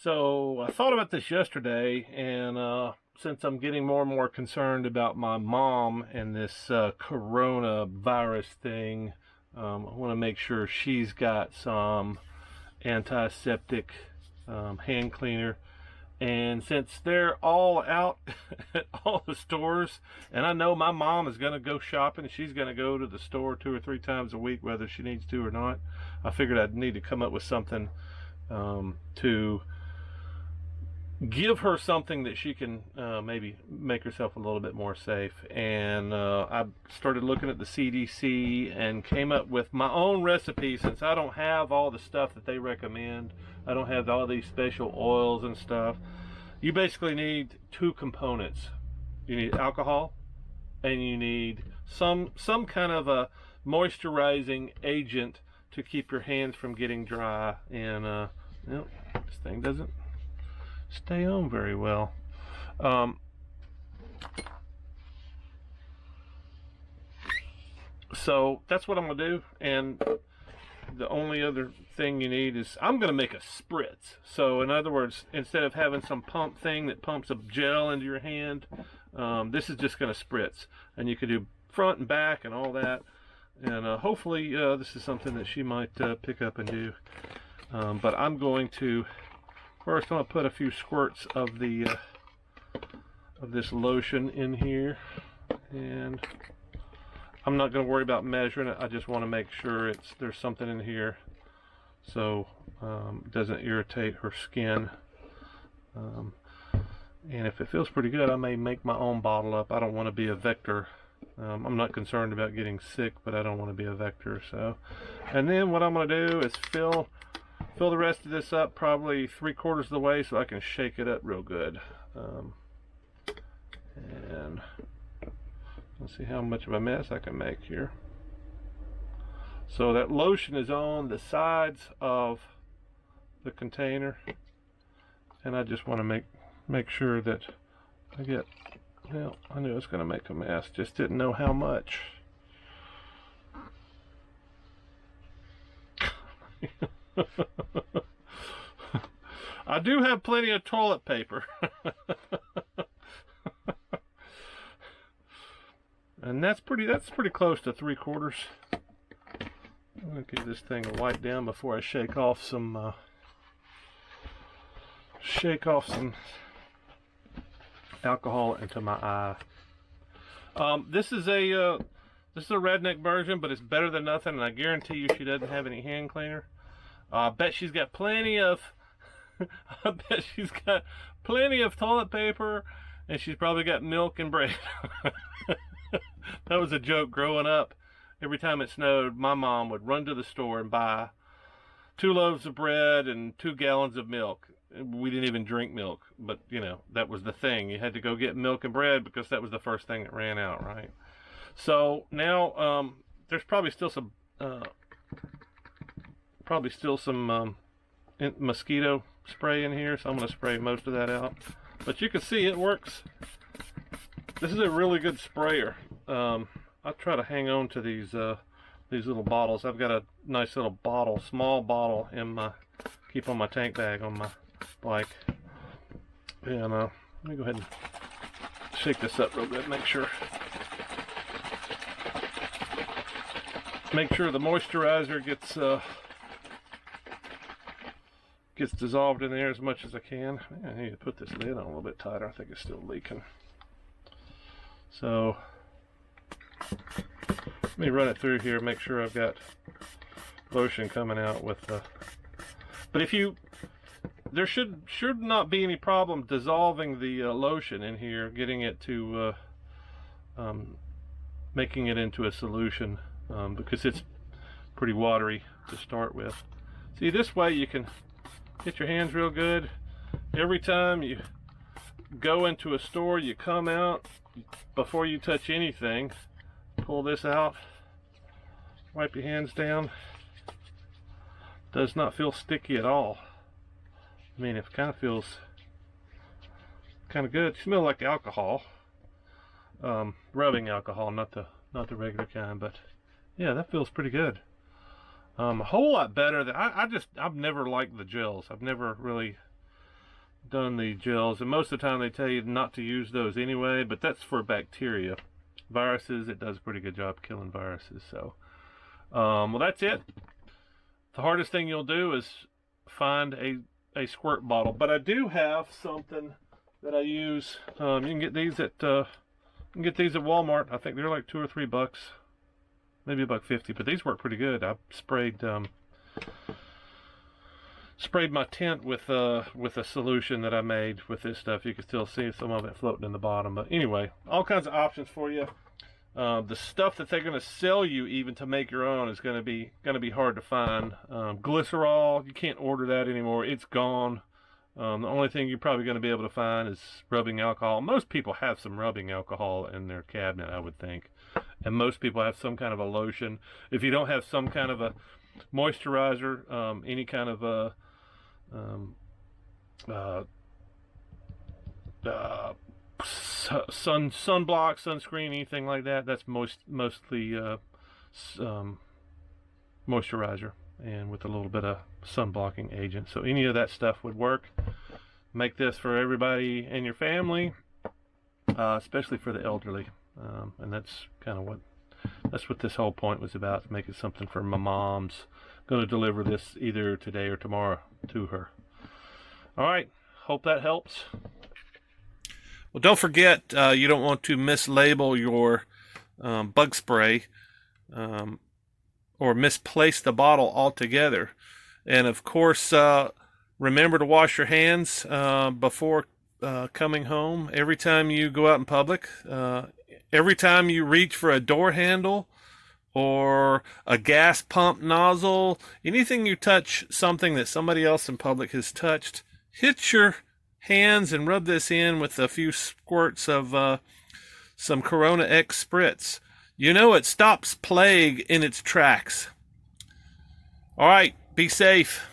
So I thought about this yesterday, and since I'm getting more and more concerned about my mom and this coronavirus thing, I want to make sure she's got some antiseptic hand cleaner. And since they're all out at all the stores, and I know my mom is going to go shopping, she's going to go to the store 2 or 3 times a week, whether she needs to or not, I figured I'd need to come up with something to give her something that she can maybe make herself a little bit more safe. And I started looking at the CDC and came up with my own recipe, since I don't have all the stuff that they recommend. I don't have all these special oils and stuff. You basically need 2 components. You need alcohol, and you need some kind of a moisturizing agent to keep your hands from getting dry. And this thing doesn't stay on very well. So that's what I'm gonna do. And the only other thing you need is, I'm gonna make a spritz. So in other words, instead of having some pump thing that pumps a gel into your hand, this is just gonna spritz, and you can do front and back and all that. And hopefully this is something that she might pick up and do. But I'm going to first, I'm going to put a few squirts of the of this lotion in here, and I'm not going to worry about measuring it. I just want to make sure there's something in here so it doesn't irritate her skin. And if it feels pretty good, I may make my own bottle up. I don't want to be a vector. I'm not concerned about getting sick, but I don't want to be a vector. So, and then what I'm going to do is fill the rest of this up probably 3/4 of the way, so I can shake it up real good. And let's see how much of a mess I can make here. So that lotion is on the sides of the container, and I just want to make sure that I get, well, I knew it was going to make a mess, just didn't know how much. I do have plenty of toilet paper. And that's pretty close to 3/4. I'm gonna give this thing a wipe down before I shake off some alcohol into my eye. This is a redneck version, but it's better than nothing, and I guarantee you she doesn't have any hand cleaner. I bet she's got plenty of toilet paper, and she's probably got milk and bread. That was a joke growing up. Every time it snowed, my mom would run to the store and buy 2 loaves of bread and 2 gallons of milk. We didn't even drink milk, but you know, that was the thing. You had to go get milk and bread because that was the first thing that ran out, right? So now there's probably still some mosquito spray in here, so I'm going to spray most of that out. But you can see it works. This is a really good sprayer. I try to hang on to these little bottles. I've got a nice little bottle, small bottle, keep on my tank bag on my bike. And let me go ahead and shake this up real good. Make sure the moisturizer gets dissolved in there as much as I can. I need to put this lid on a little bit tighter. I think it's still leaking. So let me run it through here, make sure I've got lotion coming out with the. But there should not be any problem dissolving the lotion in here, getting it to making it into a solution, because it's pretty watery to start with. See, this way you can get your hands real good. Every time you go into a store, you come out, before you touch anything, pull this out, wipe your hands down. Does not feel sticky at all. I mean, it kind of feels kind of good. It smells like alcohol, rubbing alcohol, not the regular kind. But yeah, that feels pretty good. A whole lot better than I've never liked the gels. I've never really done the gels, and most of the time they tell you not to use those anyway, but that's for bacteria. Viruses, it does a pretty good job killing viruses. So well, that's it. The hardest thing you'll do is find a squirt bottle, but I do have something that I use. You can get these at Walmart. I think they're like $2 or $3, maybe $1.50, but these work pretty good. I sprayed my tent with a solution that I made with this stuff. You can still see some of it floating in the bottom, but anyway, all kinds of options for you. The stuff that they're going to sell you even to make your own is going to be hard to find. Glycerol, you can't order that anymore. It's gone. The only thing you're probably going to be able to find is rubbing alcohol. Most people have some rubbing alcohol in their cabinet, I would think, and most people have some kind of a lotion. If you don't have some kind of a moisturizer, any kind of a sunblock, sunscreen, anything like that, that's mostly moisturizer and with a little bit of sun blocking agent. So any of that stuff would work. Make this for everybody in your family, especially for the elderly, and that's kind of what this whole point was about, to make it something for my mom's. Going to deliver this either today or tomorrow to her. All right, hope that helps. Well, don't forget, you don't want to mislabel your bug spray or misplace the bottle altogether. And of course, remember to wash your hands before coming home. Every time you go out in public, every time you reach for a door handle or a gas pump nozzle, anything you touch something that somebody else in public has touched, hit your hands and rub this in with a few squirts of some Corona X spritz. You know, it stops plague in its tracks. All right, be safe.